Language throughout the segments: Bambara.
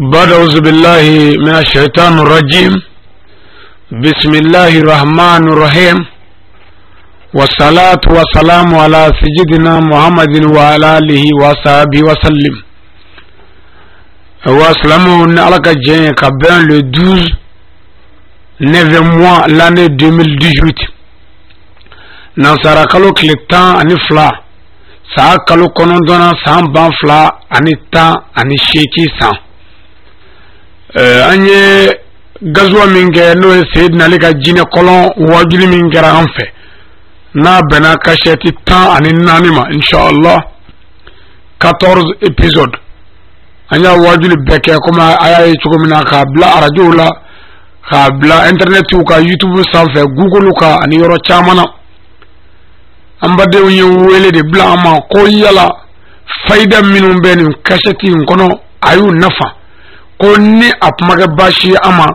أعوذ بالله من الشيطان الرجيم بسم الله الرحمن الرحيم والصلاة والسلام على سيدنا محمد وعلى آله وصحبه وسلم وسلام على Djine Kabin le 12 9e mois l'année 2018 Nansara kalo kletan ani fla sa kalo konondona san ban fla ani tan ani sheki san anye gazwa minge no Seydina Ali ka Djine kolon wajuli mingera anfe na bena kasheti tan ani nanima inshallah 14 épisodes anya wajuli beke kuma ayaye chukomina ka bla arajo la ka bla internet ka YouTube sanfe Google ka ani yoro chamana ambade wonye wele de bla ma ko yala fayda minum benin kasheti ngono ayu nafa ko ni apmaga bashi ama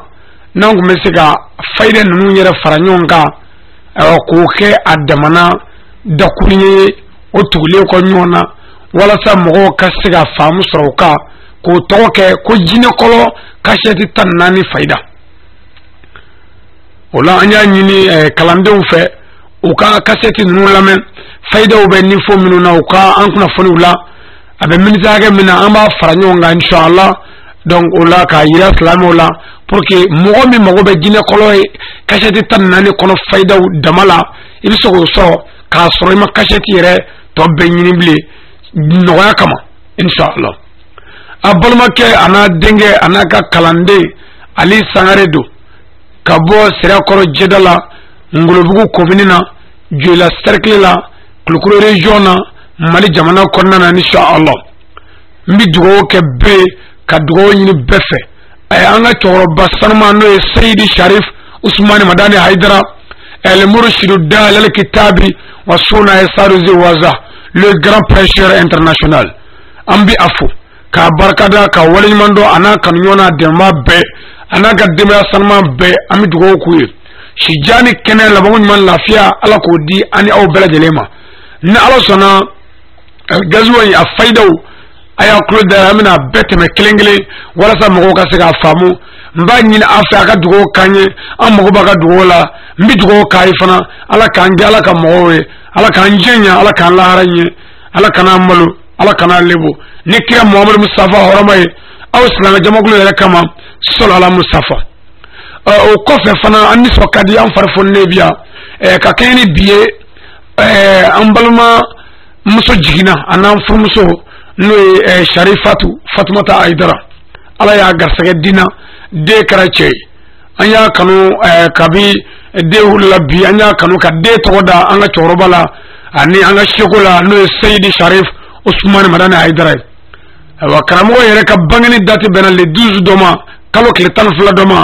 nangu mesika fayda nunu yere faranyonga ko ke adamana da kunye o tugule ko nyona wala sa mo kasiga famu soroka ko toke ko Djine kolo kasheti tan nani fayda wala anya nyini kalande fe o ka kaseti nunu lamen fayda o be ni fo minu na o ka an kuna foni wala abe minisa ga mina amba faranyonga inshallah donc ola ka yira salamo la pour que mo mi mago be Djine kolo kasheti tan nani kono fayda damala ibiso so ka soro ma kasheti yere to be nyini bli no ya kama inshallah abalma ke ana denge ana ka kalande ali Sangaré do kabo sira koro jedala ngolobugu kominina jola cercle la kulukuro region na mali jamana konna na inshallah mbi dugo ke be ka dugo nyini befe ay anga toro basanma no Sayyid Sharif Usman Madani Haidara el murshid dal al kitabi wa sunna saruzi waza le grand prêcheur international ambi afu ka barkada ka wali mando ana kanyona dema be ana ga dema sanma be ami dugo kuye shijani kene labangun man lafiya ala ko di ani aw bela jelema na ala sona gazwa ya faidau aya klo da amina beteme kelengele wala sa mo ka se ka famu mba nyina afa ka dugo kanye am mo ba ka dugo la mbi dugo kai fana ala kange ala ka mowe ala kanjenya ala kan laharanye ala kana malu ala kana lebo ne kira Muhammad Mustafa horamay aw islam jamagulu yele kama sallallahu Mustafa o kofe fana anni sokadi am farfon nebia ka keni biye ambalma muso jigina anam furmuso no Sharifatu Fatumata Aidara ala ya garsage dina de karache anya kanu kabi de hulabi anya kanu ka de toda anga chorobala ani anga shekola no Sayyid Sharif Usman Madani Haidara wa karamo yere ka bangani dati benal le 12 doma kalo kletan fla doma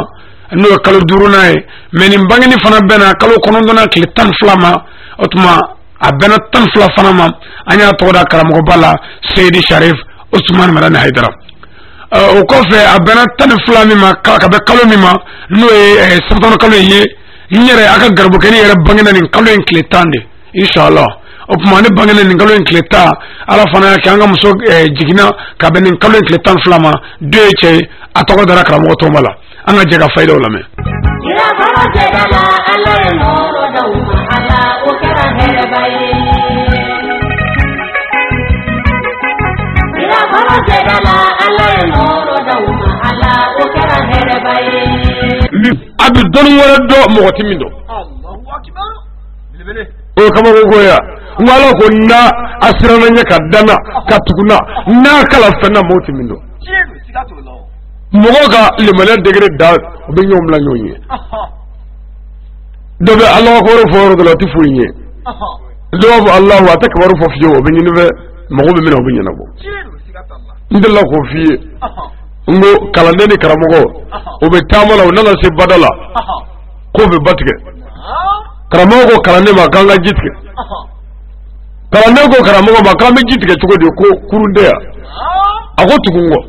no kalo duruna e menim bangani fana bena kalo konondona kletan flama otuma abena tan fla fana ma anya toda karamo bala Sayyid Sharif Usman Madani Haidara o ko fe abena tan fla mi ma ka be kalo mi ma no e sabtono kalo ye nyere aka garbu keni yere bangana ni kalo en kletande inshallah o kuma ne bangana ni kalo en kleta ala fana ka anga muso jigina ka be ni kalo en kletan fla ma de che atoko dara karamo to mala anga jega fayda wala me ila baro jega la ala no ro dawma ala o kera here baye ila baro jega la ala no ro dawma ala o kera here baye abi don wala do mo timindo Allahu akbar bilbele o kama go ya ngalo ko na asirana nya kadana katukuna na kala fana mo timindo moga le malade degré da be ñom la ñoñe dobe Allah ko ro foro do lati fuñe dobe Allah wa takbar fo fiyo be ñu be mogo be mino be ñu nabo ndella ko fiye ngo kala ndeni karamogo o be tamala nana se badala ko be batike karamogo kala ne ma kanga jitke kala ne ko karamogo ma kala me jitke tuko de ko kurunde ya ako tukungo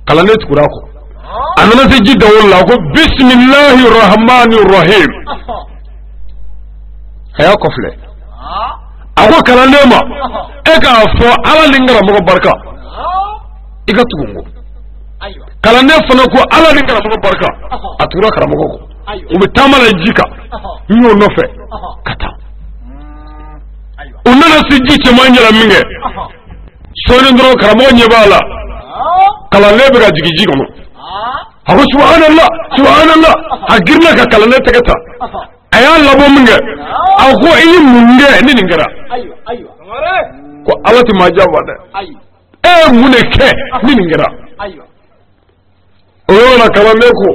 kala ne tukurako anana se jidda wala ko bismillahir rahmanir rahim haya kofle ako kala ne ma e ka fo ala lingara mo barka iga tukungo kalande fana ko ala ni karamɔgɔ barika a tugura karamɔgɔ kɔ u bɛ taama la ji kan n y'o nɔfɛ ka taa u nana se ji cɛman ɲɛla min kɛ sɔɔni dɔrɔn karamɔgɔ ɲɛ b'a la kalanden bɛ ka jigin ji kɔnɔ a ko subhanallah subhanallah a girinna ka kalanden tɛgɛ ta a y'a labɔ min kɛ a ko i ye mun kɛ ni nin kɛra ko ala tɛ maa janfa dɛ e ye mun de kɛ ni nin kɛra o yɔrɔ la kalanden ko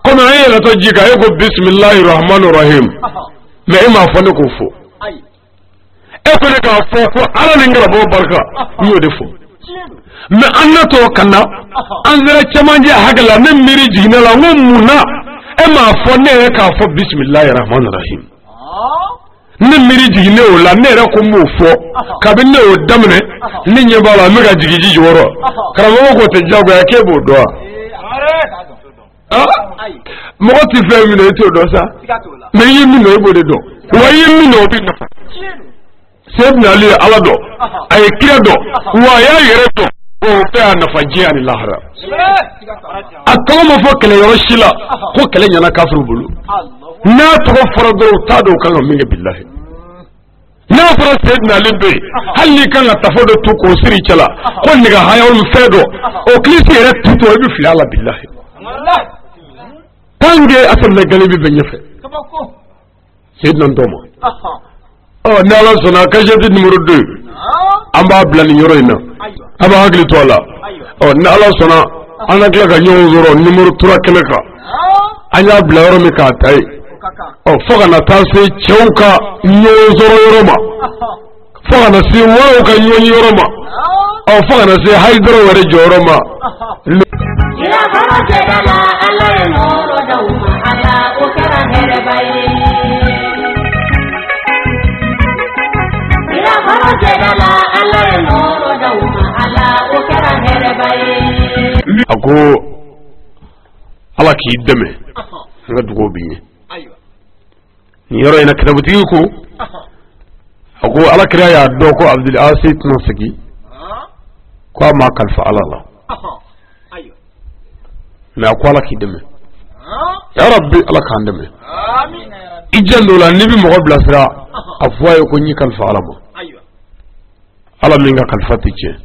komi an yɛlɛtɔ ji kan e ko bisimilahi rahmani rahim mɛ e m'a fɔ ne k'o fɔ e ko ne k'a fɔ ko ala ni n karamɔgɔ barika n y'o de fɔ mɛ an na tɔ ka na an sera cɛmancɛ hakɛ la ne miiri jiginna la n ko mun na e m'a fɔ ne yɛrɛ k'a fɔ bisimilahi rahmani rahim ne miiri jiginnen o la ne yɛrɛ ko n b'o fɔ kabini ne y'o daminɛ ne ɲɛ b'a la n bɛ ka jigin ji jukɔrɔ karamɔgɔ k'o tɛ diyagoya k'e b'o dɔn wa mɔgɔ tɛ fɛn min na e t'o dɔn sa mɛ i ye min dɔn e b'o de dɔn wa i ye min dɔn o bɛ nafa Seydina Ali ye ala dɔn a ye kira dɔn wa a y'a yɛrɛ dɔn o bɛɛ y'a nafa diɲɛ ani lahara a tɔgɔ ma fɔ kɛlɛyɔrɔ si la ko kɛlɛ ɲɛna kafiriw bolo n'a tɔgɔ fɔra dɔrɔn u t'a dɔn u kan ka min kɛ bilahi n'a fɔra Seydina Ali bɛ yen hali n'i kan ka tafo dɔ to k'o siri i cɛ la ko nɛgɛ hayaw ni fɛn dɔ o kilisi yɛrɛ tutɔ i bɛ fili a la bilahi tanke asal gani bi bɛ ɲɛfɛ Seydina Ndoma ni ala sɔnna kasɛti numéro 2 an b'a bila nin yɔrɔ in na a b'a hakili to a la ni ala sɔnna an ka tila ka ɲɔgɔn sɔrɔ numéro 3 kɛnɛ kan an y'a bila yɔrɔ min k'a ta ye fo ka na taa se cɛw ka ɲɔgɔn sɔrɔ yɔrɔ ma fo ka na se waraw ka ɲɔgɔn yɔrɔ ma fo ka na se Hayidara wɛrɛ jɔyɔrɔ ma a ko ala k'i dɛmɛ an ka dugawu b'i ye nin yɔrɔ in na kitabutigi ko a ko ala kira y'a dɔn ko Abdul Asi tɛna segin ko a ma kalifa ala la mɛ a ko ala k'i dɛmɛ ya rabbi ala k'an dɛmɛ i jan dɔ la n'i bɛ mɔgɔ bilasira a fɔ a ye ko n y'i kalifa ala ma ala min ka kalifa tɛ tiɲɛ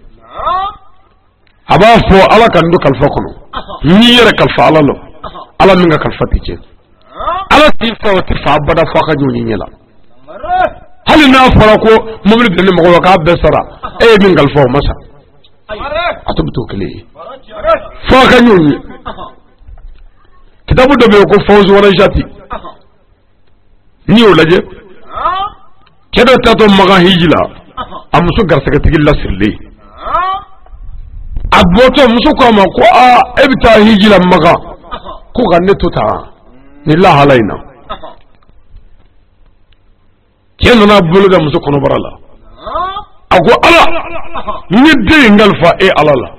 a b'a fɔ ala ka n don kalifa kɔnɔ n'i yɛrɛ kalifa ala la ala min ka kalifa tɛ tiɲɛ ala t'i fɛ o tɛ fa abada fɔ a ka ɲɔgɔn ɲɛ la hali n'a fɔra ko mobili bɛ ne mɔgɔ la k'a bɛɛ sara e ye min kalifa o ma sa a to bɛ to kelen ye fɔ a ka ɲɔgɔn ye kitabu dɔ bɛ yen ko fawzi wala jati n'i y'o lajɛ cɛ dɔ tatɔ magan hiji la a muso garisɛgɛtigi lasirilen a bɔtɔ muso ko a ma ko e bɛ taa hiji la magan ko ka ne to tan ni lahala in na cɛ nana bolo da muso kɔnɔbara la a ko ala n ye den in kalifa e ala la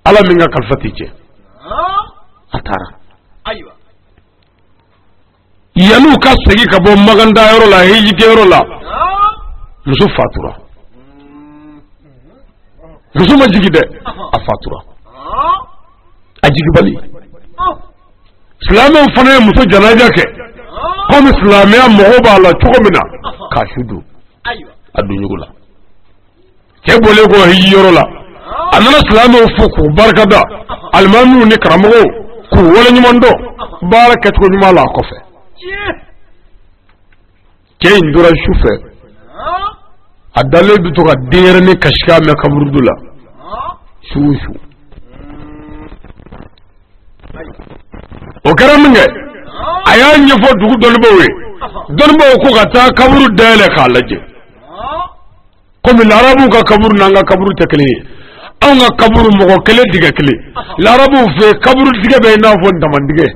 ala min ka kalifa tɛ tiɲɛ a taara yan'u ka segin ka bɔ maganda yɔrɔ la hiji kɛ yɔrɔ la muso fatura muso ma jigi dɛ a fatura a jigibali silamɛw fana ye muso janaja kɛ komi silamɛya mɔgɔw b'a la cogo min na k'a su don a donjugu la cɛ bɔlen kɔ hiji yɔrɔ la a nana silamɛw fo k'u barikada alimamiw ni karamɔgɔw k'u waleɲuman dɔn baara kɛcogo ɲuman la a kɔfɛ cɛ in tora su fɛ a dalen bɛ to ka denyɛrɛnin kasika mɛn kaburudo la su o su o kɛra min kɛ a y'a ɲɛfɔ dugu dɔnnibaw ye dɔnnibaw ko ka taa kaburu dayɛlɛ k'a lajɛ komi larabuw ka kaburu n'an ka kaburu tɛ kelen ye anw ka kaburu mɔgɔ kelen tigɛ kelen larabuw fɛ kaburu tigɛ bɛ i n'a fɔ damandigɛ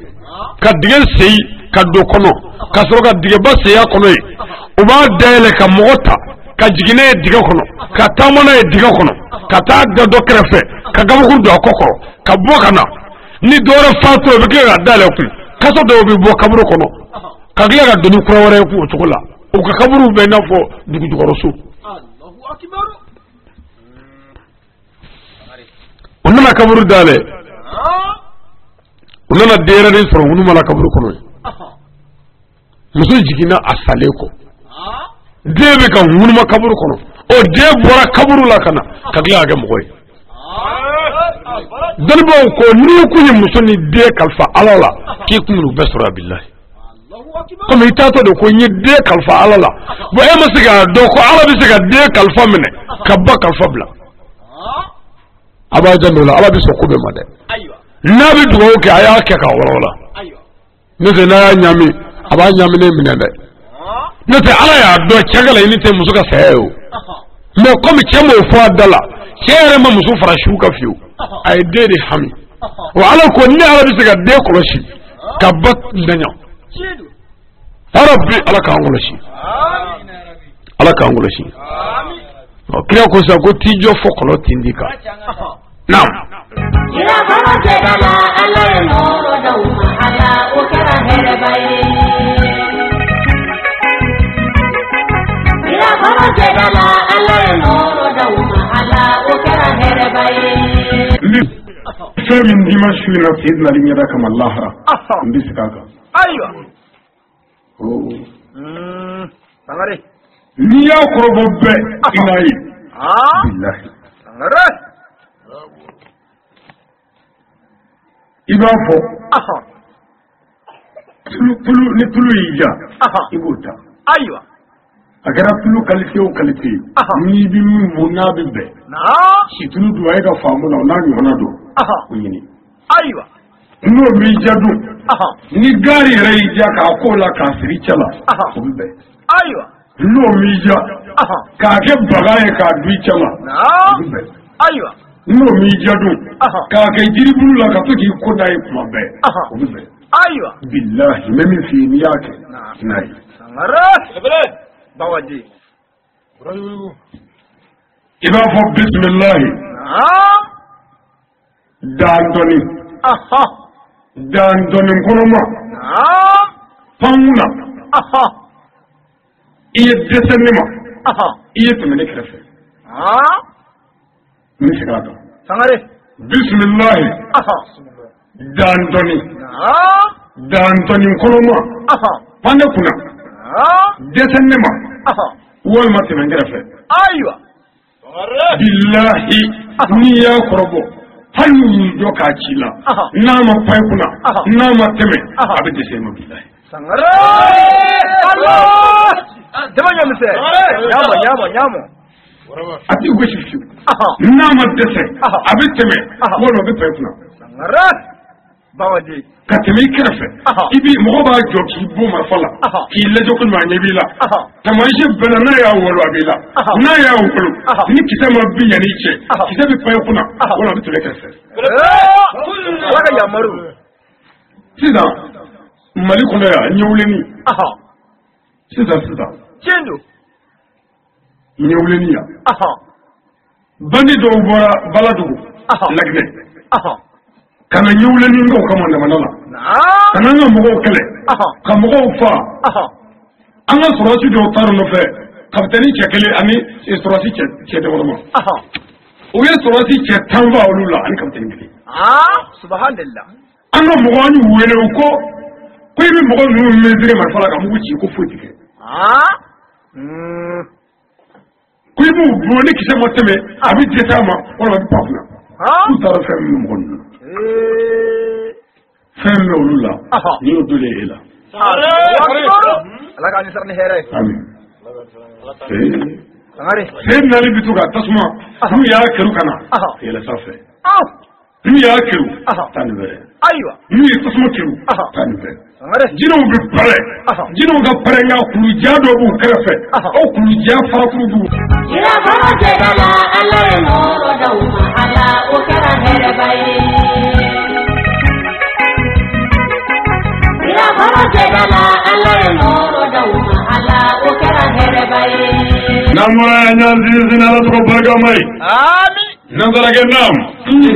ka digɛ seyi ka don kɔnɔ ka sɔrɔ ka digɛba seya kɔnɔ ye u b'a dayɛlɛ ka mɔgɔ ta ka jigin n'a ye digɛ kɔnɔ ka taama n'a ye digɛ kɔnɔ ka taa da dɔ kɛrɛfɛ ka gabakuru don a kɔ kɔrɔ ka bɔ ka na ni dɔwɛrɛ fatura u bɛ tila ka dayɛlɛ kun kasa dɔw bɛ bɔ kaburu kɔnɔ ka tila ka don ni kura wɛrɛ ye k'o cogo la u ka kaburu bɛ i n'a fɔ dugu jukɔrɔ so o unana kaburu dale unana dera ni soro unu mala kaburu kono muso jigina asale ko debe ka unu ma kaburu kono o de bora kaburu la kana kagla ga moy dalbo ko ni ku ni muso ni de kalfa alala ki kunu basra billahi comme itato de ko ni de kalfa alala bo e masiga do ko ala bi siga de kalfa mine kabba kalfa bla aba jandola aba bi sokko be made nabi duwo ke aya ke ka wala ne se na nyami aba nyami ne mine de ne se ala ya do chagala ni te muso ka sayo mais comme chemo fo adala chere ma muso fara shuka fiu ay de de hami wa ala ko ni ala bi siga de ko shi kabba danya rabbi ala ka ngolo shi ala ka ngolo shi kira ko sa ko tijo fokolo tindika now ila baba jadala ala noro dawma ala ukara herbai ila baba jadala ala noro dawma ala ukara herbai min dimashi na sidna linyada kama Allah ra mbisikaka aywa Sangaré ni ya korobo be inayi billahi Sangaré ibafo tulu ni tulu ija ibuta aywa agara tulu qualité o qualité ni bi munabi be na si tulu duwa ga famu na nani honado kunyini aywa no mi jadu ni gari reija ka kola ka sirichala kumbe aywa no mi ja ka ke bagaye ka duichama kumbe aywa no mi jadu ka ke jiribulu la ka tuki kodai kumbe kumbe aywa billahi mimi fi niyake nai Sangaré ebre bawaji iba fo bismillah dandoni dandoni konoma panguna iye desenima iye tumene krefe ni sigado Sangaré bismillah dandoni konoma pande kuna desenima wal matime krefe aywa billahi ni ya korobo hanni do ka cila nama pai kuna nama teme abin da sai mu billahi Sangaré Allah demanya mise nyamo ati go shi nama dese abin teme wala bi pai kuna Sangaré bawaji ka teme kirfe ibi mo ba joki bu ma fala ki le jokul ma nyebila tamanshi bana na ya wolo abila na ya wolo ni kisema bi yani che kisabi pai kuna wala bi teme kirfe wala yamaru sida mali kuna ya nyewleni sida chendu nyewleni ya bandi do bora baladugo lagne kana nyewleni ngo kama na manala kana nga mo kele ka mo fa anga surati do taru no fe kapteni chekele ani surati che de wala o ye surati che tamba olula an kapteni ngeli subhanallah anga mo wani wele ko ko ibi mo no mezire ma fala ka mo ci ko foti ke ko ibi bo ni kise mo teme abi jeta ma wala bi papna ku tara fe mo ngon femme olula ni o dole ela ala ka ni sarni here amin Sangaré sen nali bituga tasma mu ya keru kana ela safe mu ya keru tanwe aywa mu ya tasma keru tanwe Sangaré jino bi pare jino ga pare nga kulu jado bu krefe o kulu ja fara kulu bu ila baba jadala ala noro dawma ala ukara herbai ila baba jadala ala noro dawma ala ukara herbai namura nyanzi zinala to bagamai amin nazara genam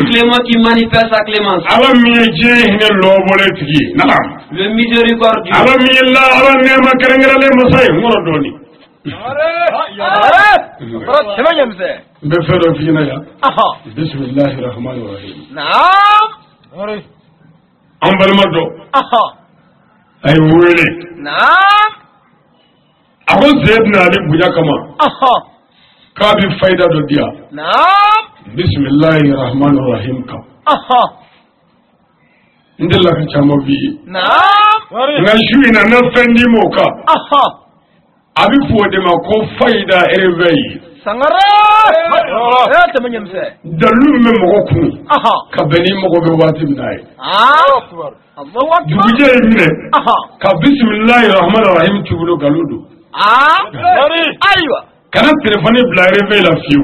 Clément qui manifeste sa clémence. alam mi je ne lobole tigi nalam Le miséricordieux. alam mi la alam ne ma kerengere masai ngoro doni بفرق فينا يا بسم الله الرحمن الرحيم نعم أمبر مدو أي ولي نعم أقول سيدنا علي بوجا كما كابي فايدة دوديا نعم بسم الله الرحمن الرحيم كم ndela ka chamo bi نعم na juina na fendi moka abi fuode ma ko faida éveil Sangaré ya tamanya mse dalu me mo ko ka beni mo ko be wati binai Allahu akbar duje ne ka bismillahir rahmanir rahim tubulo galudu aywa kana telefone bla réveil la fiu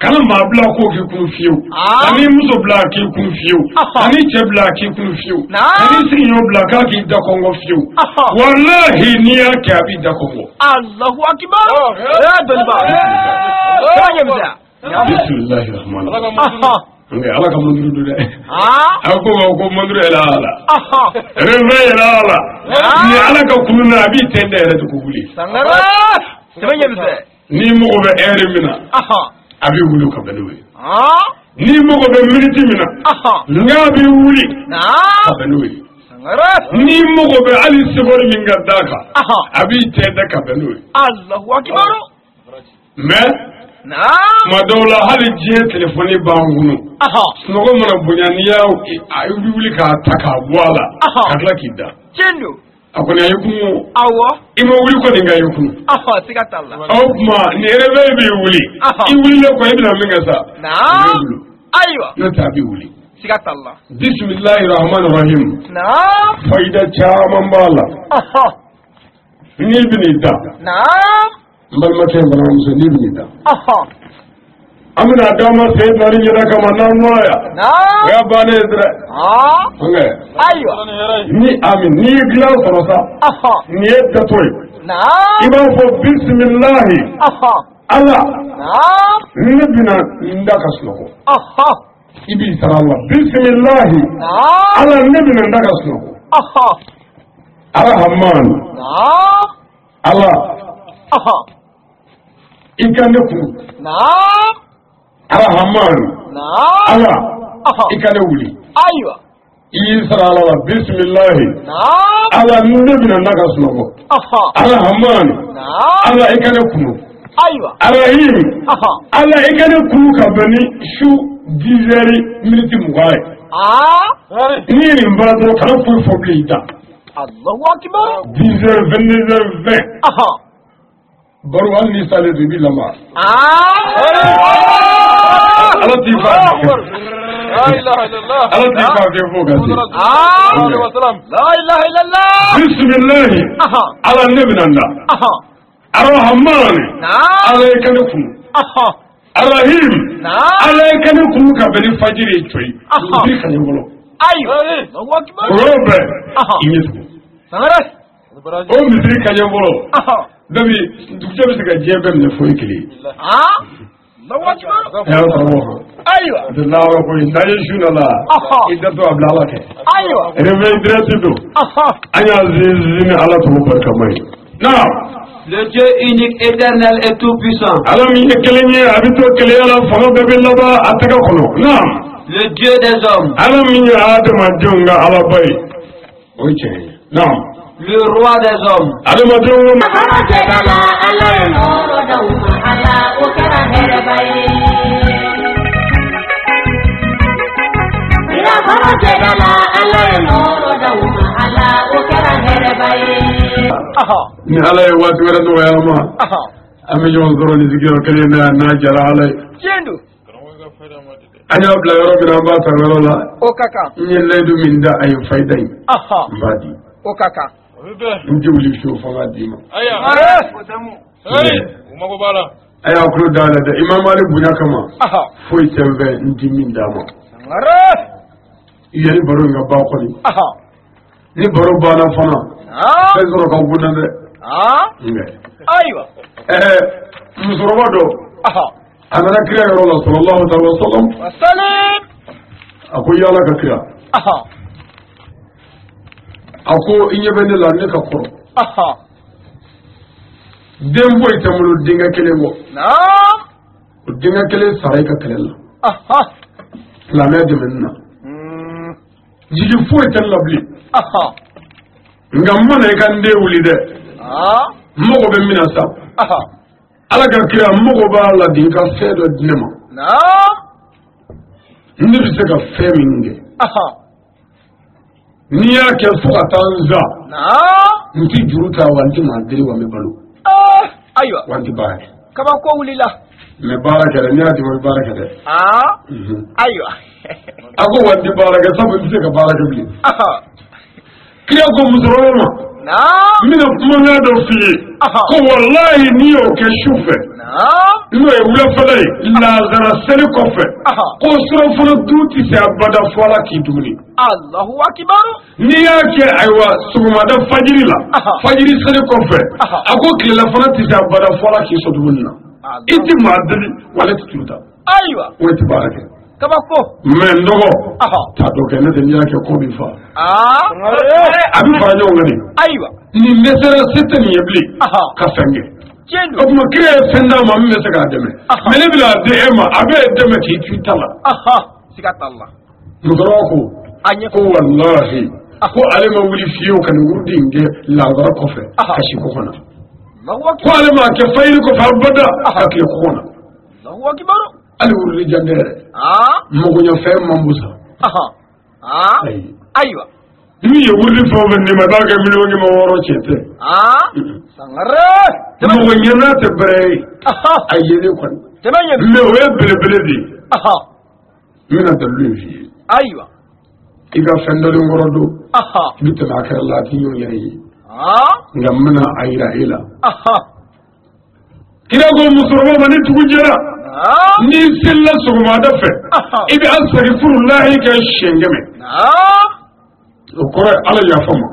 kana ma bla ko ki kun fiu ani muso bla ki kun fiu ani che bla ki kun fiu ani sinyo bla ka ki da kongo fiu wallahi ni ya ka bi da kongo Allahu akbar ya dolba tamanya mse bismillahir rahmanir rahim nge ala ka mundu du de ko mundu ela ala réveil ela ala ni ala ka kununa bi tende ere ko wuli Sangaré tamanya mse ni mo be ere mina abi wulu ka benuwe ni mo be minute mina nga bi wuli ka benuwe Sangaré ni mo be ali sibor min gadaka abi tede ka benuwe Allahu akbar mais ma dawla hali je telephone bangunu snogo mana bunyaniya ayu wuli ka taka wala kadla kidda Cendo akoni ayukumu awa imo wuli ko dinga ayukumu sikatalla ma ni rebe bi wuli I wuli le ko ibna minga sa aywa no tabi wuli sikatalla bismillahir rahmanir rahim faida chaman bala ni binita mbal ma tay bala musa ni binita amina dama sayyid nari jira kama nan noya ya bane dre aywa ni amin ni glan sorosa ni yedda toy iba fo bismillah Allah ni bina ndaka snoko ibi sarala bismillah Allah ni bina ndaka snoko arrahman Allah ikane ku arrahman Allah ikane wuli aywa Isra'ala bismillah Allah nubina naga sunogo arrahman Allah ikane kunu aywa arrahim Allah ikane kunu kabani shu 10 minutes mugaye ni mbadro kana fu foblita Allahu akbar 10 22 20 baru al ni sale de bilama Allah tifa la ilaha illallah Allah tifa ke fogasi la ilaha illallah bismillah ala nabinanda arrahman alaykum arrahim alaykum ka bani fajiri toy bi kan yolo ayo Allahu akbar robe inyesu Sangaré o mi kan yolo dabi dukje bi ga jebe ne fo ikili Allahu akbar ya tawo aywa Allahu ko inda yeshuna la idatu ablala ke aywa réveil direct do anya zizini ala to barkamai now le Dieu unique éternel et tout puissant alam yekelenye abito keleyala fama bebelaba ataka kono now le Dieu des hommes alam ya adama jonga ala bay oche now le roi des hommes adama jonga ni ala ye waati wɛrɛ nɔgɔya ma an bɛ ɲɔgɔn sɔrɔ ni sigiyɔrɔ kelen na n'a jara ala ye Cendo an y'a bila yɔrɔ min na an b'a ta yɔrɔ la o kaka n ye layidu min da a ye fayida ye n b'a di o kaka n tɛ wuli fiyewu fo k'a d'i ma a y'a tulo da la dɛ imam ali bonya kama foyi tɛ n fɛ n ti min d'a ma i ye ni baro in ka ban kɔni ni baro banna fana fɛn sɔrɔ ka bon na dɛ aywa musokɔrɔba dɔ a nana kira yɔrɔ la sallallahu alaihi wa sallam a ko yala ka kira a ko i ɲɛ bɛ ne la ne ka kɔrɔ dembo itamulu dinga kelemo naam dinga kele saraika kelela aha la mer de menna jigi fo etan labli aha ngamma na kan de wuli de mogo be mina sa aha ala ga kira mogo ba la dinga fedo dinema naam ndi bi se ka feminge aha niya ke fuka tanza naam nti juruta wanti madiri wa mebalu aywa wanti bae kama ko wulila me baraka de niya di mo baraka de aywa ako wanti baraka sabu nti ka baraka bli aha kiya ko muzoroma naam mina manga do fi ko wallahi niyo ke shufe naam no e wula falay la zara sele ko fe ko sura fulu duti se abada fala ki dumuni Allahu akbar niya ke aywa suguma da fajiri la fajiri sele ko fe ako kila fana ti se abada fala ki so dumunna iti madali wala tuta aywa wati baraka kama ko men dogo ta do ke ne niya ke ko bi fa abi fa nyo ngani aywa ni mesera setani yebli ka sange o kuma kire fenda ma mi se ka deme mele bila de ema abe deme ki tutala sikata Allah mudroko anya ko wallahi ko alema wuli fiyo kan wurdi nge la gara ko fe kashi ko kona ko alema ke fayri ko fa bada ka ke ko kona Allahu akbar ali wurdi jandere mogo nya fe mambusa aywa ni ye wurdi fo ben ni ma daga mi no ngi ma woro chete Sangaré mogo nya na te bre ayene kon temanya me we bele bele di mina dalu fi aywa iga fendali ngorodo bitte ma kala lati yo yeri ngamna ayira ila kira go musurba mani tugujera ni silla suguma da fe ibi astaghfirullah ka shengeme ko ala ya fama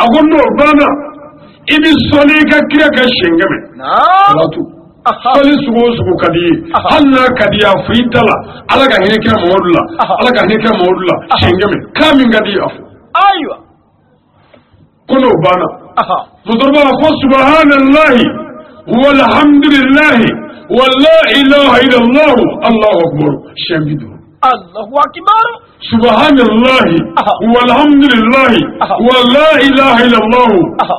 agonno bana ibi soli ka kira ka shengeme salatu soli sugo kadi hanna kadi ya fitala ala ga heke mawdulla ala ga heke mawdulla shengeme kamin gadi afu aywa kono bana mudurba ko subhanallahi walhamdulillahi wala ilaha illa allah allahu akbar shembidu Allahu akbar subhanallahi walhamdulillahi wala ilaha illa allah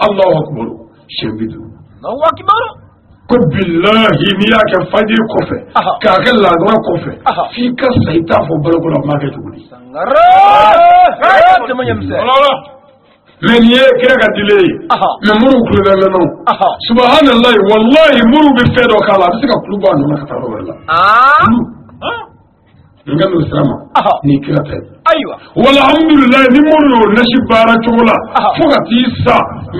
allahu akbar shembidu Allahu akbar ko billahi ni yake fajir kofe ka kan ladra kofe fi ka saita fo barko la market gudi Sangaré temanya mse men ye kira ka dilay me muru kula la no subhanallah wallahi muru bi fedo kala bisika kluba no ka taro wala ngam sama ni kira tay aywa walhamdulillah ni muru nashi bara chola fuga ti sa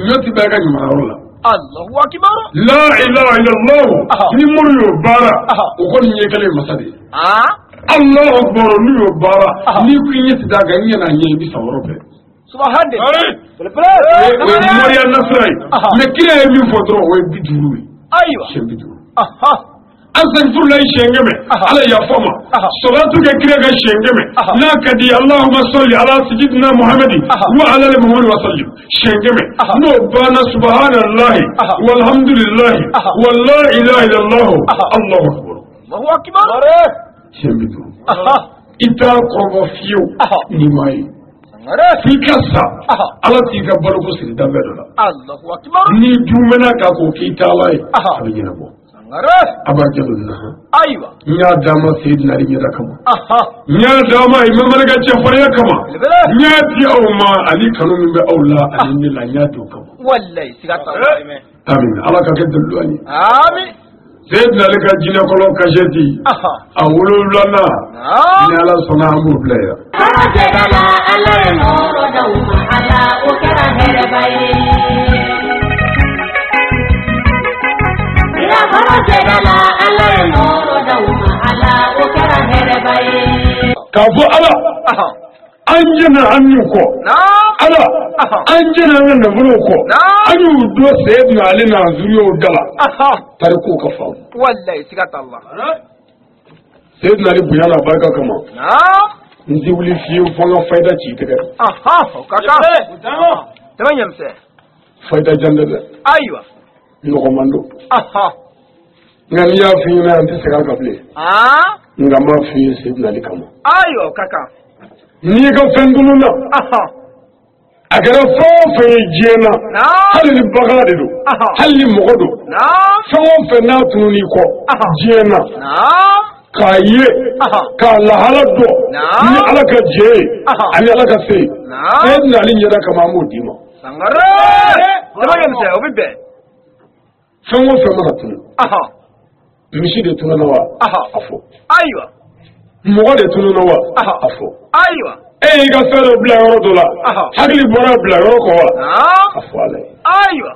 nyoti ba ga nyamara Allahu akbar la ilaha illa allah ni muru yo bara o ko ni kale masade Allahu akbar ni yo bara ni ku nyeti daga nyana nyi bi sawro be subhanallah Maria Nasrai me kira e mi fodro o biduru aywa shembiduru astaghfirullah shengeme ala ya fama salatu ke kira ga shengeme la kadi allahumma salli ala sayyidina muhammadin wa ala ali muhammad wa sallim shengeme no bana subhanallah walhamdulillah wala ilaha illallah allahu akbar Allahu akbar shembiduru ita ko fiyo ni mai fikasa ala tika barko siri dambedo Allahu akbar ni dumena ka ko kitawai abin bo Sangaré abajalunna aywa nya dama sayyidina ali da kama nya dama imam malaka ce fare kama nya ti auma ali kanu min be aula ali ni la nya to kama wallahi sigata amin ala ka keddu ani amin sayyidina ali ka jina ko lon kajeti awulu lana ni ala sona amur playa Jadala Allah noro dauma ala ukara herbai Ila jadala Allah noro dauma ala ukara herbai kafu ala anjina anyuko ala anjina nan buruko anyu do sayyidina ali na zuriyo dala tariko ka fa wallahi sigata Allah sayyidina ali buyana barka kama nzi wuli fiye fanga faida ci ta gari kaka temanya mse fayda jande de aywa no mando aha ngam ya fi na anti sega gable ngam ma fi sidna likama aywa kaka ni ga fenduluna aha agara fofe jena halli bagade do halli mogodo fofe na tununi ko jena kaye ka la halado ni alaka je ani alaka se sayyidina ali yada kama modima sangare dama yamse obibe fofe mara tunu mishi de tunu nawa afo aywa mogode tunu nawa afo aywa ga fero bla yoro dola hagli bora bla yoro ko afwale aywa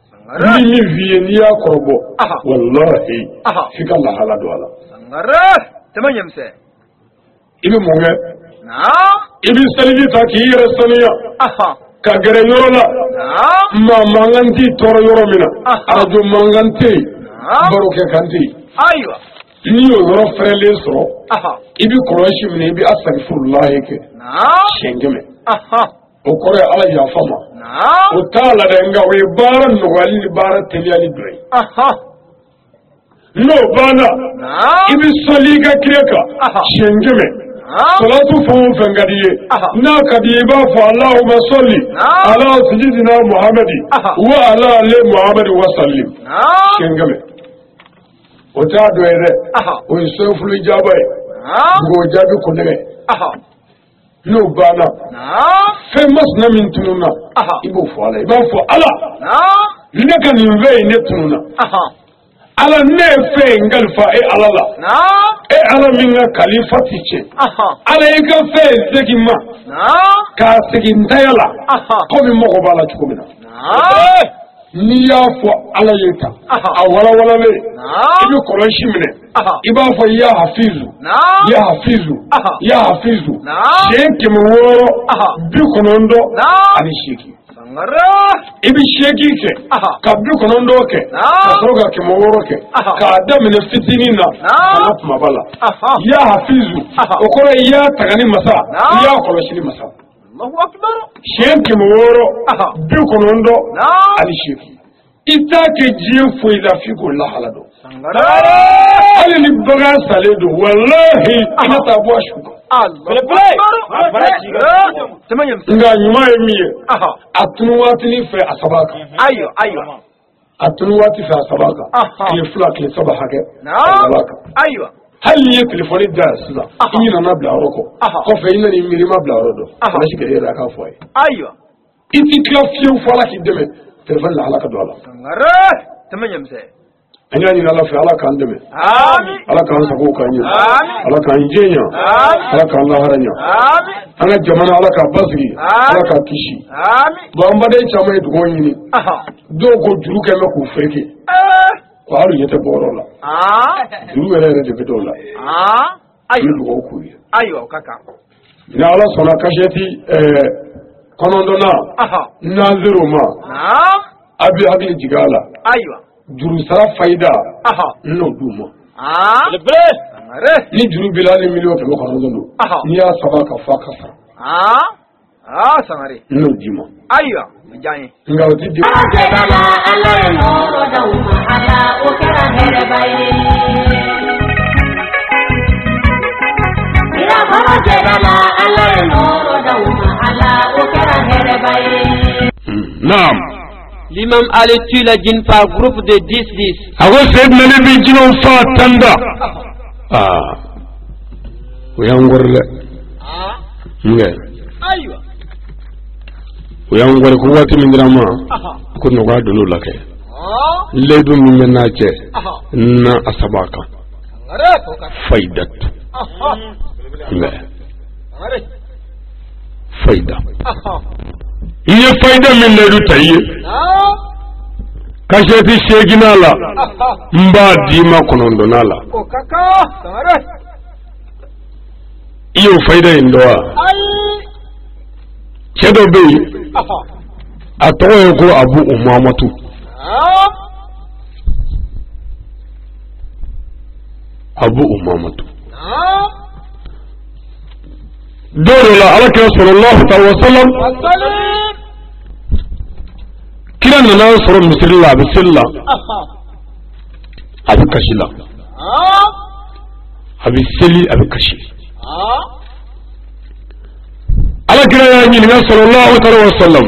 sangare ni vie ni ya korbo wallahi fika la hala do ala sangare dama yamse ibi monge ibi saliji ta ki resaniya ka gere yoro la ma manganti toro yoro mina arajo manganti baroke kanti aywa ni yoro frele so ibi koroshi mini ibi astaghfirullah ke shengeme o kore ala ya fama o tala da nga we bara no wali bara teliali doy no bana ibi soliga kireka shengeme salatu fon fangadiye na kadiye ba fa Allahumma salli ala sayyidina Muhammadi wa ala ali Muhammadi wa sallim shengeme o ta doyre o sofulu jabaye go jabi ko nege no bana famous na min tununa ibo fo ala ibo fo ala ne kan inve ne tununa ala ne fe ngalfa ala la ala minga khalifati che ala ika fe zegima ka segin tayala ko mi mo ko bala chukumina ni ya fo ala yeta awala wala le ibi koroshi mine iba fo ya hafizu ya hafizu sheki mworo bi konondo ani sheki ibi sheki ke ka bi konondo ke kasoroga ke mworo ke ka adamine fitinina sanat mabala ya hafizu okore ya tagani masa ya koroshi ni masa Allahu akbar sheki mworo bi konondo ani sheki itake jiye foida fiko la halado ali ni baga saledo wallahi mata bwa shuka nga nyuma yemiye atunuwati ni fe asabaka ayo atunuwati fe asabaka ki fula ki sabaha ke asabaka ayo hali ye telefoni da sila ina na bla roko ko fe ina ni mirima bla rodo na shikere da ka foye ayo iti klafiu fala ki deme telefon la alaka do ala sangare tamanyam se anya ni ala fa alaka andeme amin alaka an sako kanyi amin alaka injenya amin alaka Allah haranya amin ana jamana alaka basgi alaka kishi amin ba mbade chama e dugo yini do ko juru ke me ku feke ko alu yete borola juru ere de bedola ayo dugo ku ayo kaka ina ala sona kasheti konondona nazero ma abi hagli jigala aywa juru sara fayida no duma ni juru bilali miliyo ke konondo ni ya sabaka fakasa sangare no dima aywa Djine nga oti di ala ala no rodawma ala okara herbaye ila baba jedala ala no rodawma ala okara herbaye naam l'imam allait tuer la djinn par groupe de 10-10 ago sayyidina nabi jino fa tanda uyangorle nge aywa uyangore ko wati min drama ko no ga dulu lake ledu min na ce na asabaka faidat nge faida iye faida min ledu tayi kasheti sheginala mba dima konondo nala o kaka sangare iyo faida indoa kedo be atoye ko abu umamatu dole la alaka sallallahu alaihi wasallam Fayida nana sɔrɔ misiri la a bɛ seli la a bɛ kasi la a bɛ seli a bɛ kasi alakira y'a ɲininka sallallahu alaihi wa sallam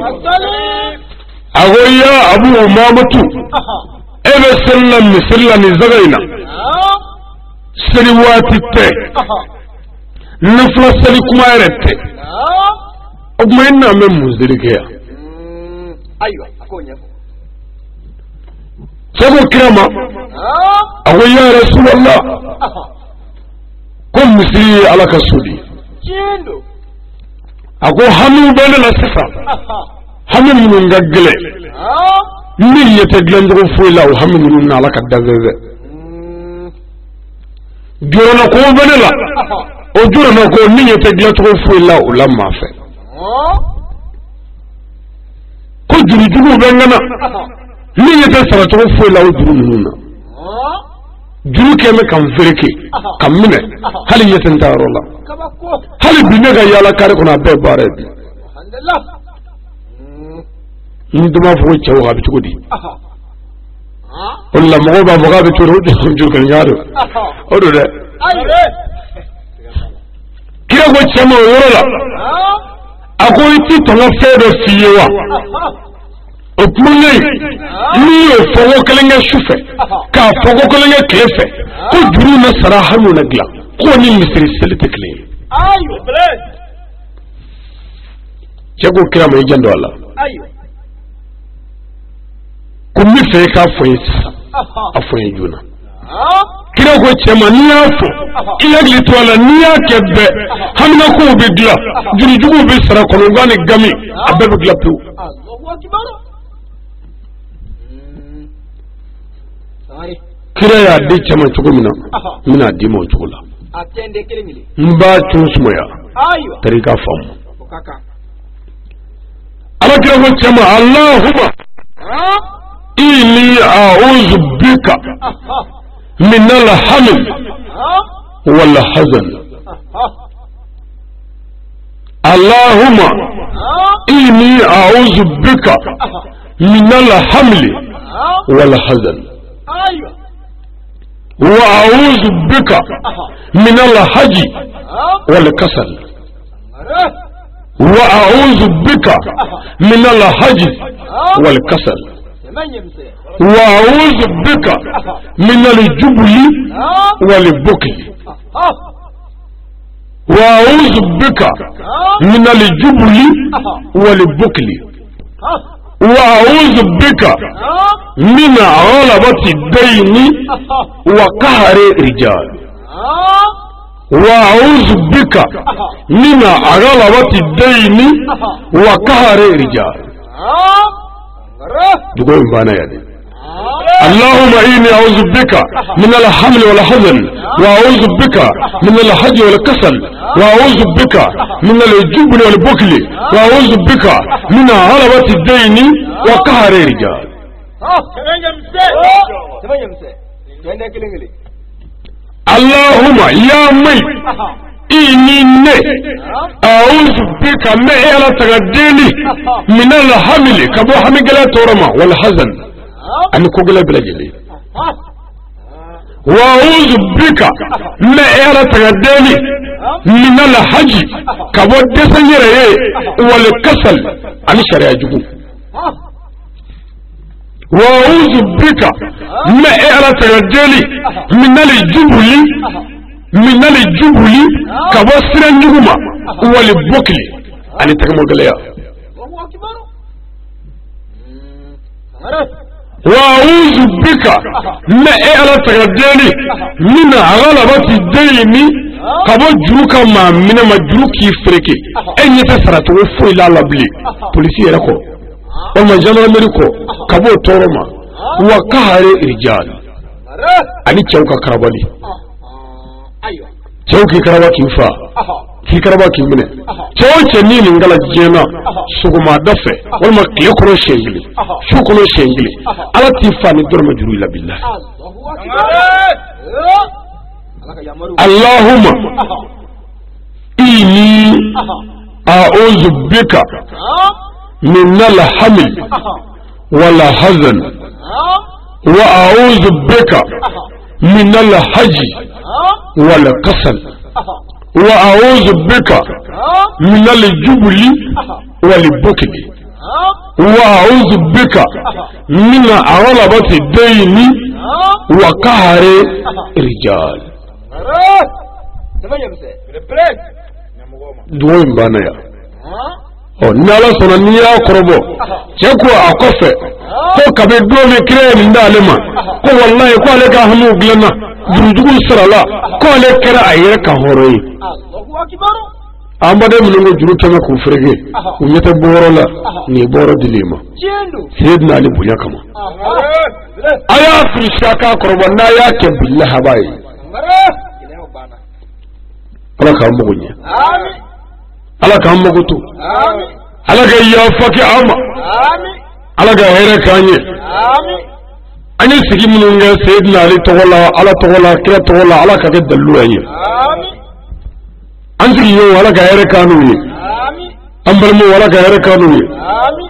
a ko ya Abu Umamatu e bɛ seli la misiri la nin zaga in na seli waati tɛ nafila seli kuma yɛrɛ tɛ o tuma e n'a mɛn mun seli kɛ yan sabo kira ma a ko ya Rasulallah ko misiri ye Ala ka so de a ko hami bɛ ne la sisan hami minnu ka gɛlɛn ni ɲɛ tɛ dilancogo foyi la o hami minnu na Ala ka danfɛn jɔrɔna ko bɛ ne la o jɔrɔna ko ni ɲɛ tɛ dilancogo foyi la o la maa fɛ ko jurujugu bɛ n kana ni ɲɛ tɛ saracogo foyi la o juru ninnu na juru kɛmɛ ka n fereke ka minɛ hali ɲɛ tɛ n ta yɔrɔ la hali bi ne ka yaala kari kɔnɔ a bɛɛ baara ye bi n dama fɔ ko cɛw a bɛ cogo di o la mɔgɔw b'a fɔ k'a bɛ cogo di juru kɛlɛ ɲaa don o don dɛ kira ko cɛ ma o yɔrɔ la a ko i ti tɔnɔ fɛn dɔ f'i ye wa o kumanen n'i y'o fɔ ko kelen kɛ su fɛ k'a fɔ ko kelen kɛ tile fɛ ko juru na sara hali na dilan ko ni misiri seli tɛ kelen ye cɛ ko kira ma i jan don a la ko n bɛ fɛ i k'a fɔ n ye sisan a fɔ n ye joona kira ko cɛ ma n'i y'a fɔ i hakili to a la n'i y'a kɛ bɛɛ haminakow bɛ dilan jurujuguw bɛ sara kɔnɔgan ni gami a bɛɛ bɛ dilan pewu kira y'a di cɛ ma cogo min na n bɛna di ma o cogo la n b'a tun sumaya tari ka faamu ala kira ko cɛ ma Allahumma inni a'udhu bika min al-haml wal hazan Allahumma inni a'udhu bika min al-haml wal hazan وأعوذ بك من الحج والكسل وأعوذ بك من الحج والكسل وأعوذ بك من الجبل والبخل وأعوذ بك من الجبل والبخل وأعوذ بك من غلبة الدين وقهر الرجال وأعوذ بك من غلبة الدين وقهر الرجال تقول بانا يا دي اللهم إني أعوذ بك من الحمل والحزن وأعوذ بك من الحج والكسل وأعوذ بك من الجبن والبخل وأعوذ بك من غلبة الدين وقهر الرجال اللهم يا مي إني أعوذ بك ما إلى تغديني من الحمل كبو حمل تورما والحزن أن كوغلا بلا جلي وأعوذ بك ما إلى تغديني من الحج كبو دسنيري والكسل عن شريعة جبو وأعوذ بك ما إلى تغديني من الجبل كبو سرنجهما والبكل أن تكمل قليا وأعوذ بك ما إلى تغديني من غلبة الدين كبو جروكا ما من ما جروكي فريكي أن يتسرط وفو إلى لبلي بوليسي يركو وما جمع مريكو كبو تورما وقهر رجال أني تشوكا كربالي تشوكي كربا كيفا كي كربا كي منه تشوكي نيني نغلا جينا سوكما دفع والما كيكرو شنجلي شوكرو شنجلي على تيفاني درم جرو إلا بالله اللهم إني أعوذ بك من الحمل ولا حزن وأعوذ بك من الحج والكسل وأعوذ بك من الجبل والبكل وأعوذ بك من غلبة الدين وقهر الرجال دوين بانيا nala sona niya korobo cheko akofe ko kabe dole kire ndalema ko wallahi ko ale ka hamu glana durujugu sarala ko ale kera ayere ka horoyi Allahu akbar ambade mulungu juru tama ku frege unyete boro la ni boro dilema sayyidina ali bunya kama aya fi shaka korobo na yake billahi bai ala ka mugunya amin ala ka mugutu amin ala ka yafaki ama amin ala ka here kanye amin ani sigi mulungu sayyidina ali tawalla ala tawalla kira tawalla ala ka dallu ayi amin anjigi yo wala ka here kanu ni amin ambal mo wala ka here kanu ni amin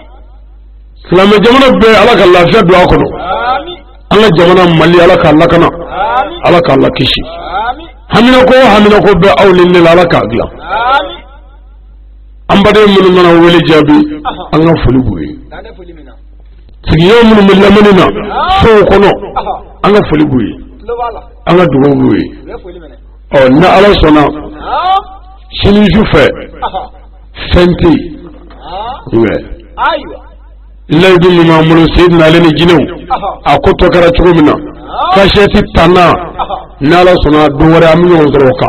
salama jamana be ala ka lafiya du'a kono amin ala jamana mali ala ka Allah kana amin ala ka Allah kishi amin hamina ko be awlin ni ala ka agla amin ambade mun mana weli jabi an ga fuli buye sigi yo mun lamanina so kono an ga fuli buye an ga duwo buye o na ala sona shini jufe fenti we aywa laydu mun amul sayyidina ali ni jinu akoto kara chugumina kasheti tana nala sona duwara amu yo zroka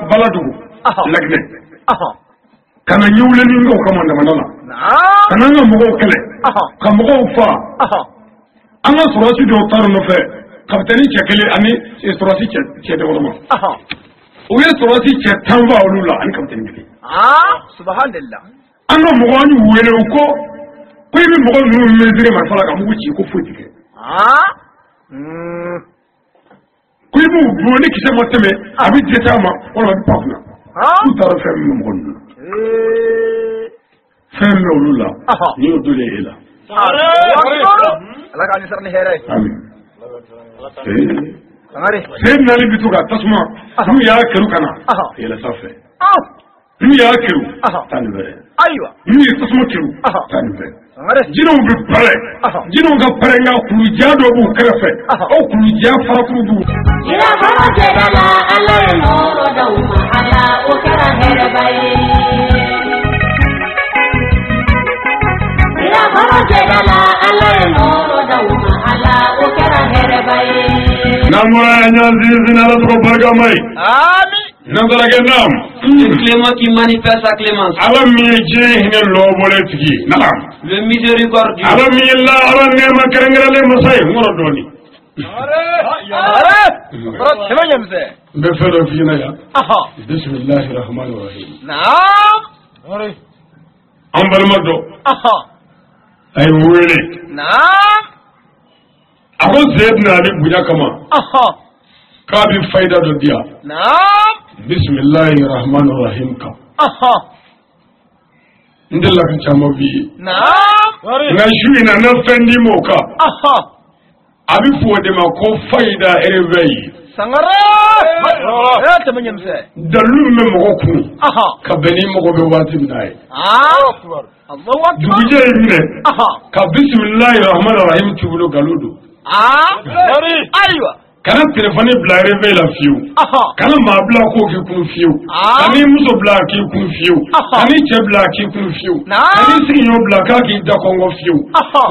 baladu lagne kana nyule ni ngo kamanda manana kana ngo kele kamgo fa anga surati do tar no fe kapteni chekele ani surati che de wala o ye surati che tanwa olula ani kapteni bi subhanallah anga mo wani wele ko ko ibi mo no mezire ma fala ka mo chi ko fotike ko ibi mo ni kise mo teme abi jeta ma wala bi pakna tout à fait mo ngon femme olula ni o dole ela ala ka ni sarni here amin Sangaré sen nali bituga tasma mu ya keru kana ela safe mu ya keru tanbere aywa mu ya tasma keru tanbere Sangaré jino bi pare jino ga pare nga kulu jado bu krefe o kulu ja fara kulu bu ila fara jedala ala no dawma ala o kara here bay ila fara jedala ala no dawma ala o kara here bay namora nyanzi zinala to bagamay amin nandala genam Clément qui manifeste sa clémence alam mi je hine lobole tigi naam le miséricorde alam mi la alam ne makarangale masay ngoro doni semanyamse be fero fina ya bismillahir rahmanir rahim naam ambal mado ay wele naam ako zedna ali bunya kama kabi faida do dia naam bismillahir rahmanir rahim ka ndella kan chamo bi naam na juina na fendi moka abi fuode ma ko faida ereveyi Sangaré tamanyamse dalu me mo ko ka beni mo ko be wati ndai Allahu akbar dubije ne ka bismillahir rahmanir rahim tubulo galudo aywa kana telefone bla réveil la fiu kana ma bla ko ki kun fiu ani muso bla ki kun fiu ani che bla ki kun fiu ani sinyo bla ka ki da kongo fiu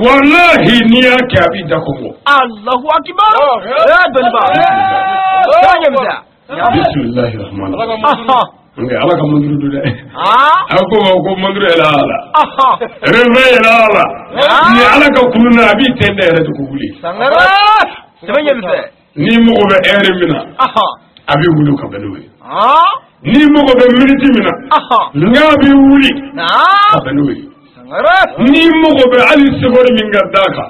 wallahi niya ka bi da kongo Allahu akbar ya doliba tanyamza bismillahir rahmanir rahim nge ala ka mundu du de ako mundu ela ala réveil ela ala ni ala ka kununa bi tende re ko guli Sangara tanyamza ni mo be ere mina abi wulu ka benuwe ni mo be minute mina nga bi wuli ka benuwe ni mogo be ali segori min gadaka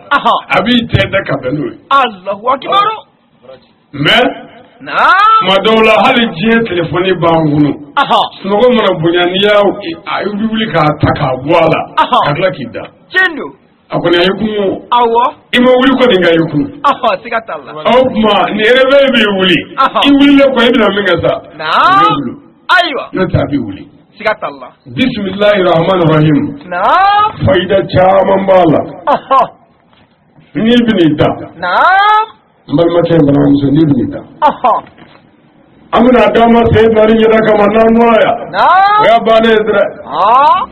abi teda kabenu Allahu akbar mais ma dawla hali jiye telefoni bangunu nogo mana bunyaniya ayubi wuli ka taka wala akla kida Cendo akoni ayukumu awo ima wuli ko dinga ayukumu sikatalla awma ni rebe be wuli I wuli le ko ibna minga sa aywa no tabi wuli sikatalla bismillahir rahmanir rahim Fayida chaman bala ni binida mbal mate bana muso ni binida amuna dama sai nari yada kama nanwaya ya bane dre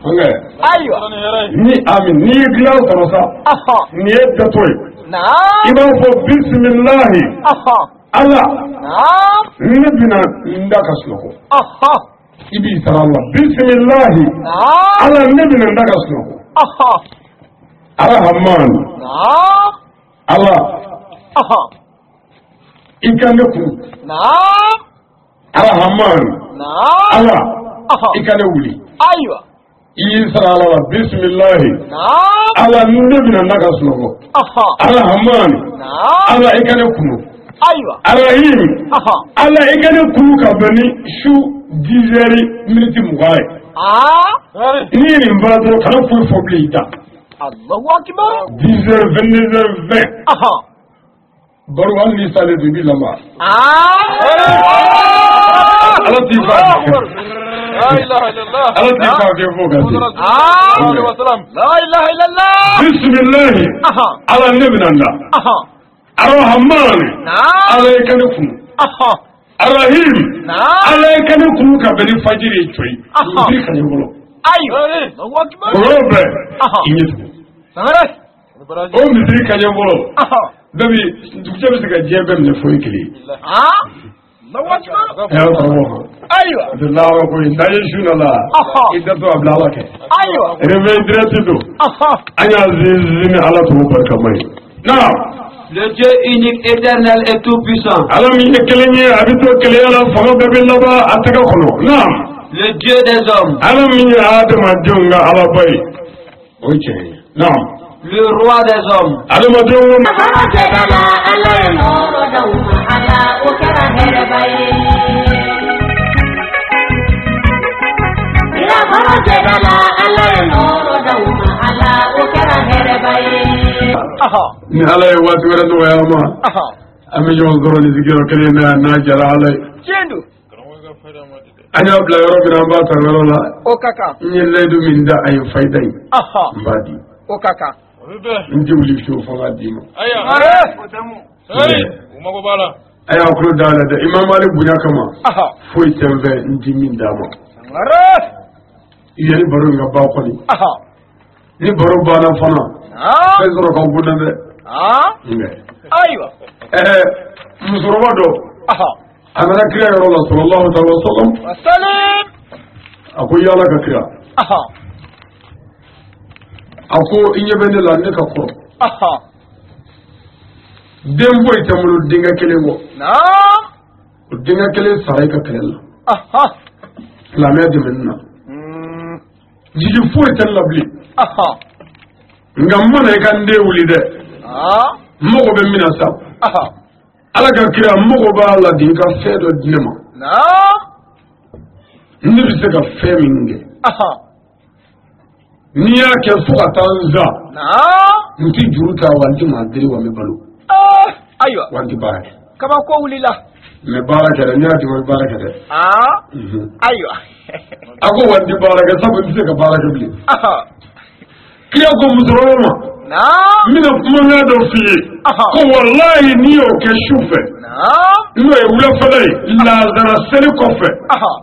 anga aywa ni amin ni glaw tarasa ni yadda toy iba fo bismillah Allah ni bina ndaka sloko ibi saralla bismillah Allah ni bina ndaka sloko Ar-Rahman Allah ikane ku Ar-Rahman Allah ikane wuli aywa Isra'ala bismillah Allah nubina naga sunogo Ar-Rahman Allah ikane ku aywa Ar-Rahim Allah ikane ku ka bani shu 10 minutes mugaye ni ni mbado kana fu foblita Allahu akbar 10h 22h20 baru an ni sale de bilama Allah tifa la ilaha illallah Allah tifa ke foga alaihi wasallam la ilaha illallah bismillah ala nabinanda Ar-Rahman alaykanukum Ar-Rahim alaykanukum ka bani fajiri toy ni kan yolo ayo Allahu akbar robe inyitu Sangaré o mi kan yolo dabi dukje bi ga jebe ne foyi kili Allahu akbar ya ko aywa Allahu ko indaye shuna la idatu ablala ke aywa réveil direct do anya zizini ala to barka mai now le Dieu unique éternel et tout puissant alam yi kelenye abito keleyala fama bebe laba ataka kono now le Dieu des hommes alam yi adama jonga ala bay oche now le roi des hommes adama jonga ni ala ye waati wɛrɛ nɔgɔya ma an bɛ ɲɔgɔn sɔrɔ ni sigiyɔrɔ kelen na n'a jara ala ye Cendo an y'a bila yɔrɔ min na an b'a ta yɔrɔ la o kaka n ye layidu min da a ye Fayida ye n b'a di o kaka n tɛ wuli fiyewu fo k'a d'i ma a y'a kulo da la dɛ Imam Ali bonya kama foyi tɛ n fɛ n ti min d'a ma yani baro in ka ban kɔni ni baro banna fana fɛn sɔrɔ ka bon dɛ aywa musokɔrɔba dɔ a nana kira yɔrɔ la sallallahu alaihi wasallam a ko yala ka kira a ko I ɲɛ bɛ ne la ne ka kɔrɔ den boyi tɛ n bolo denkɛ kelen kɔ o denkɛ kelen sara I ka kɛlɛ la silamɛya dɛmɛni na jigi foyi tɛ n la bilen nka n mana I ka n den wuli dɛ n mago bɛ min na sa ala ka kira n mago b'a la de I ka fɛn dɔ di ne ma ne bɛ se ka fɛn min kɛ n'i y'a kɛ fo ka taa n za n tɛ juru ta wa n tɛ maa deli wa n bɛ balo aywa wa n tɛ baara kɛ kabako wulila n bɛ baara kɛ dɛ n'i y'a di ma baara kɛ dɛ aywa a ko wa n tɛ baara kɛ sabu n tɛ se ka baara kɛ bilen kira ko musokɔrɔba ma n bɛna kumakan dɔ f'i ye ko walahi n'i y'o kɛ su fɛ n'o ye wulafɛla ye lazara seli kɔfɛ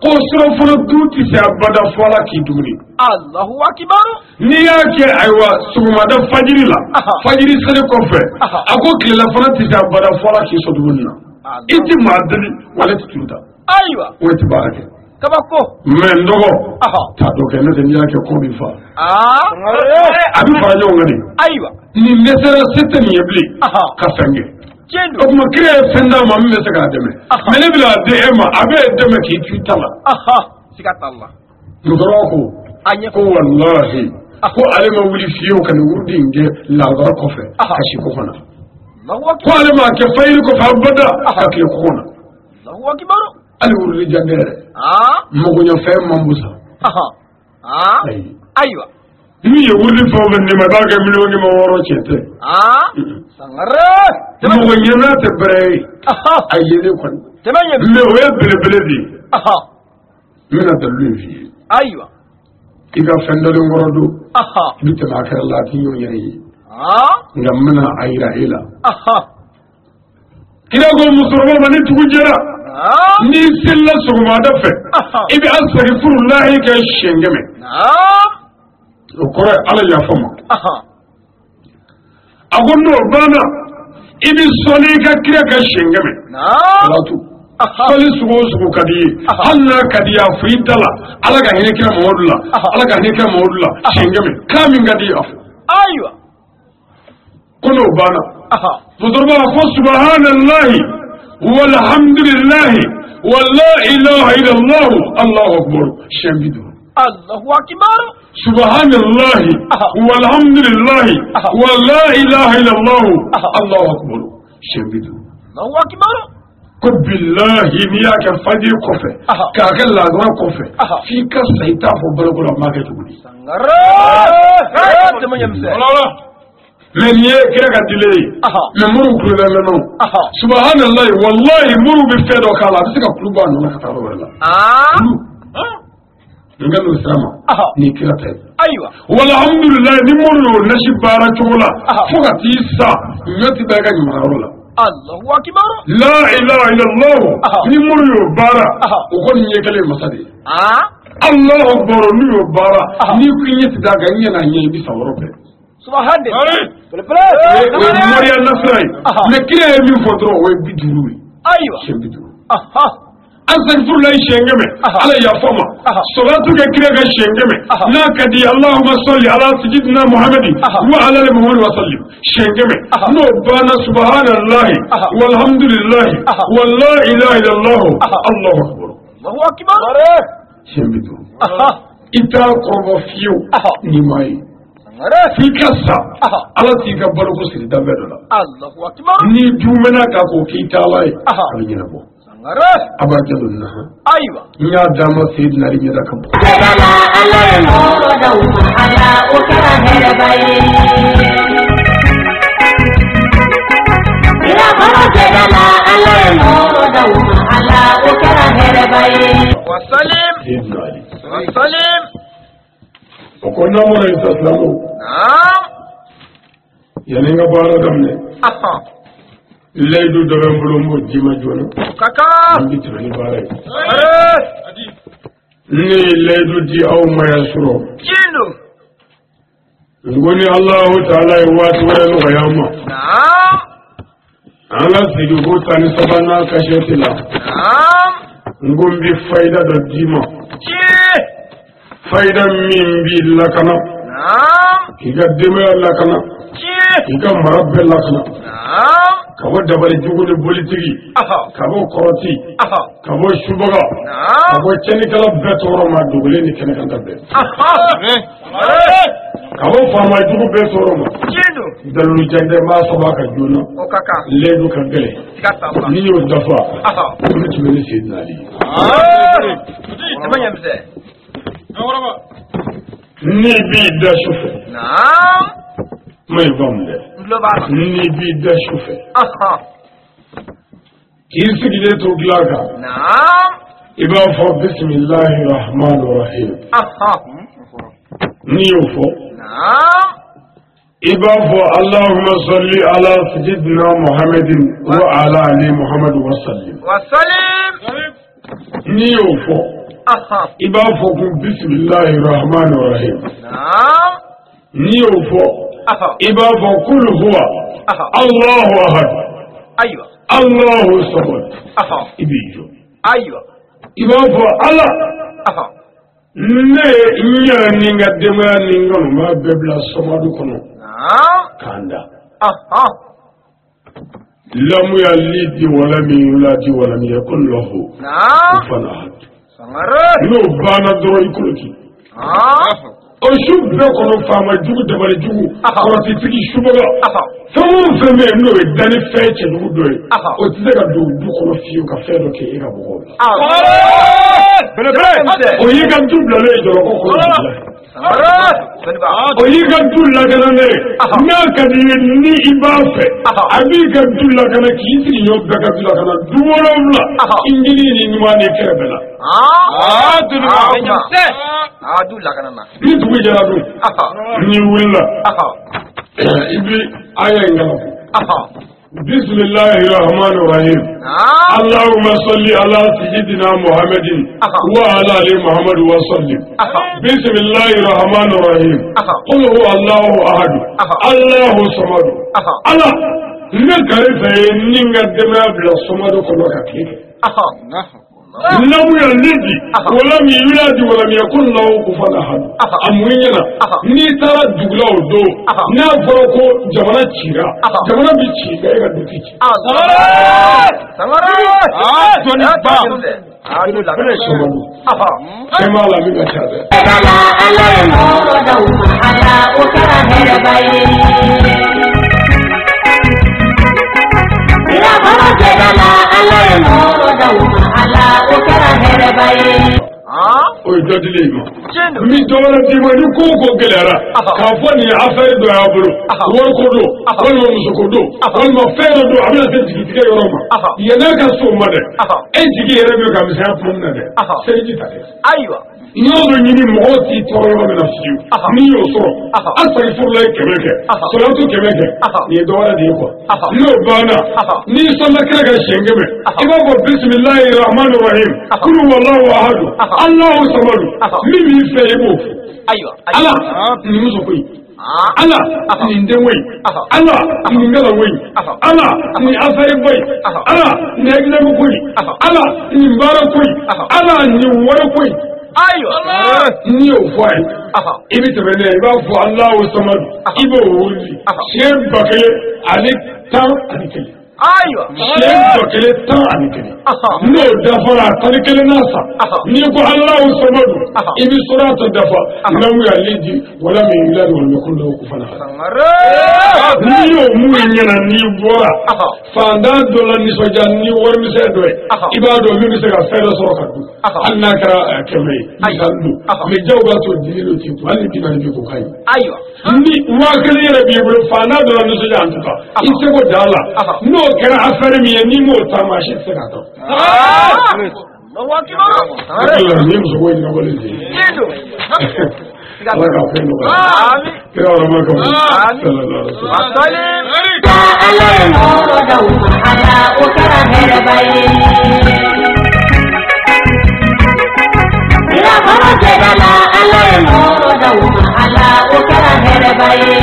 ko surafana dun tɛ se abada fɔ ala k'i dumuni Allahu akbar n'i y'a kɛ ayiwa sɔgɔmada fajiri la fajiri seli kɔfɛ a ko tilelafana tɛ se abada fɔ ala k'i sɔn dumuni na I tɛ maa deli wale tɛ turu ta aywa o tɛ baara kɛ kabako mais n dɔgɔ t'a dɔ kɛ ne tɛ n'i y'a kɛ ko bɛ fa a bɛ fara ɲɔgɔn kan de aywa nin dɛsɛra se tɛ nin ye bilen ka fɛn kɛ o tuma kira ye fɛn d'a ma min bɛ se k'a dɛmɛ mais ne bɛna di e ma a bɛ dɛmɛ k'i tu ta la siga t'a la musokɔrɔba ko ko walahi ko ale ma wuli fiyo kan wurdi nge lagar kofe kashi ko kona ko ale ma ke fayil ko fa bada akle ko kona Allahu akbar ale wurdi jangere mogo nya fe mambusa aywa ni ye wurdi fo ben ni ma daga miloni ma woro chete Sangaré mogo nya na te bre ayede kon temanya me o ya bele bele di mina dalu fi aywa iga fendole ngorodo bitte ma kala lati nyo nyeri ngamna ayra ila kira go musurma mani tugujera ni silla suguma dafe ibi astaghfirullah ka shengeme okore ala ya fama agondo bana ibi soni ka kira ka shengeme salatu soli sugo kadi hanna kadi ya fitala ala ga hine kira mawdula ala ga hine kira mawdula shengeme kamin gadi af aywa kono bana fudurba fa subhanallahi walhamdulillahi wala ilaha illa allah allahu akbar shambidu Allahu akbar subhanallahi walhamdulillahi wala ilaha illa allah allahu akbar shambidu Allahu akbar ko billahi niya ka fajir kofe ka ka lagwa kofe fi ka saita fo balagola maka tugudi Sangaré temanya mse men ye kira ka dilay me muru kula lano subhanallahi wallahi muru bi fedo kala bisika kluba no ka taro wala ngalo sama ni kira tay aywa walhamdulillah ni muru nashi baratula fuka tisa nyoti baga ni marola Allahu akbar la ilaha illa allah ni muru bara ko ni yekale masade Allah akbar ni bara ni kunyeti daga nyana nyi bi sawrobe subhanallah Maria Nasrai mais qui est mieux faudra ouais biduru aywa biduru astaghfirullah shengeme ala ya fama salatu ke kire ga shengeme na kadi Allahumma salli ala sayyidina Muhammadin wa ala ali Muhammad wa sallim shengeme no bana subhanallahi walhamdulillah wala ilaha illallah Allahu akbar Allahu akbar shembiduru ita ko fiyo ni mai fikasa ala tika barko siri dambedo la Allahu akbar ni dumena ka ko kita lai alina bo Sangaré abajadunna aywa nya dama sayyidina ali nya dakam Dala Allah ya noro da uma ala ukara here bai. Ila mara dala Allah ya noro da uma ala ukara here bai. wa salim sayyidina ali wa salim ko na mo ray taslamu yaninga bara damne leydu dobe mbulumbo jima jona kaka ambiti ni bara ni leydu di aw maya suro Djine ngoni Allah ta'ala watu wala ngayama ala sidu botani sabana kashetila ngombi fayda do jima fayda min bi lakana iga deme lakana iga marabbe lakana kabo dabari juguni politiki kabo koroti kabo shubaga kabo cheni kala betoro ma dugule ni kene kanta be kabo fama jugu betoro ma dalu jande ma soba ka juna ledu ka gele ni yo dafa ni tumeni sidna ali temanya mse ni bi da shufe mai vamde ni bi da shufe kisigi to glaga iba fo bismillahir rahmanir rahim ni ufo iba fo allahumma salli ala sayyidina muhammadin wa ala ali muhammad wa sallim ni ufo iba fo bismillahir rahmanir rahim ni ufo iba fo kul huwa allahu ahad aywa allahu samad ibijo aywa iba fo allah ne nya ninga dema ninga ma bebla samadu kono kanda lam yalid wa lam yulad wa lam yakul lahu kufuwan ahad Sangaré no bana doro ikuloki o شوف بكرة فما جود دبل جود أخرتي تيجي شو بقى فمو فما إنه يدني فاتش الودوي وتذكر دو فيو كفير كي إيرا بقول ويجان دوبلا ليه جرو oyiga dulla kana ne na kadi ni ibafe abiga dulla kana kisi yobba kabila kana duwolawla ingili ni nimani kerebela dulla kana na ni tuwe jaradu ni willa ibi aya ngala بسم الله الرحمن الرحيم اللهم صل على سيدنا محمد وعلى ال محمد وسلم بسم الله الرحمن الرحيم قل هو الله احد الله الصمد الله نكر فإن قدما بلا صمد كلك لم يلد ولم يولد ولم يكن له كفوا احد اموينا ني ترى دغلاو دو نا فرقو جمانا تشيرا جمانا بيتشيغا يغا دوتيتي سانغاري دوني با ادو لا كريشمو كما لا بيغا شاده لا الله نور دوما على وكره هرباي لا فرج لا الله نور دوما على وكره هرباي oye dɔdile ma mi dɔwɛrɛ d'i ma ni ko o ko gɛlɛyara k'a fɔ nin affaire dɔ y'a bolo wari ko don walima muso ko don walima fɛn dɔ don a bɛna se jigitigɛ yɔrɔ ma yan'a ka so ma dɛ e jigi yɛrɛ bɛ ka misɛnya tuma min na dɛ seliji ta dɛ ayiwa n'i y'o ɲini mɔgɔw t'i tɔɔrɔ yɔrɔ min na fiyewu n'i y'o sɔrɔ asagi furula ye 100 kɛ sɔrɔtu 100 kɛ nin ye dɔwɛrɛ de ye kuwa n'o banna n'i sɔnna kira ka siɲɛ 100 i b'a fɔ bisimilahi rahmani rahim kulu walahu ahadu allahu samadu min b'i fɛ i b'o fɔ ala nin muso ko in ala nin den ko in ala nin gala ko in ala nin affaire ko in ala nin hakilina ko in ala nin baara ko in ala nin wari ko in n'i y'o fɔ a ye i bɛ tɛmɛ n'a ye i b'a fɔ alahu samadu i b'o wuli siɲɛ 1000 ani 11 siɲɛ 1000 ani 1 n'o dafara 11 n'a sa n'i ko alahu samadu i bɛ surata dafa n'amu y'ale di wala min yuladu wala min kullu kufana n'i y'o mun ɲɛna n'i bɔra fantan dɔ la nisɔndiya ni warimisɛn dɔ ye i b'a dɔn min bɛ se ka fɛn dɔ sɔrɔ ka dun hali n'a kɛra 100 ye misali don mais jaw b'a to dili dɔ t'i kun hali ni 40 b'i kun ka ɲi ni 1000 yɛrɛ b'i bolo fantan dɔ la nisɔndiya en tout cas i seko da la n'o kɛra affaire min ye n'i m'o ta maa si tɛ se k'a dɔn ni muso ko ɲininka wale de ye ala ka fɛn nɔgɔya kira wɛrɛ ma kama ala ye nɔɔrɔ d'aw ma ala o kɛra hɛrɛba ye kira kɔrɔ jɛgɛ la ala ye nɔɔrɔ d'aw ma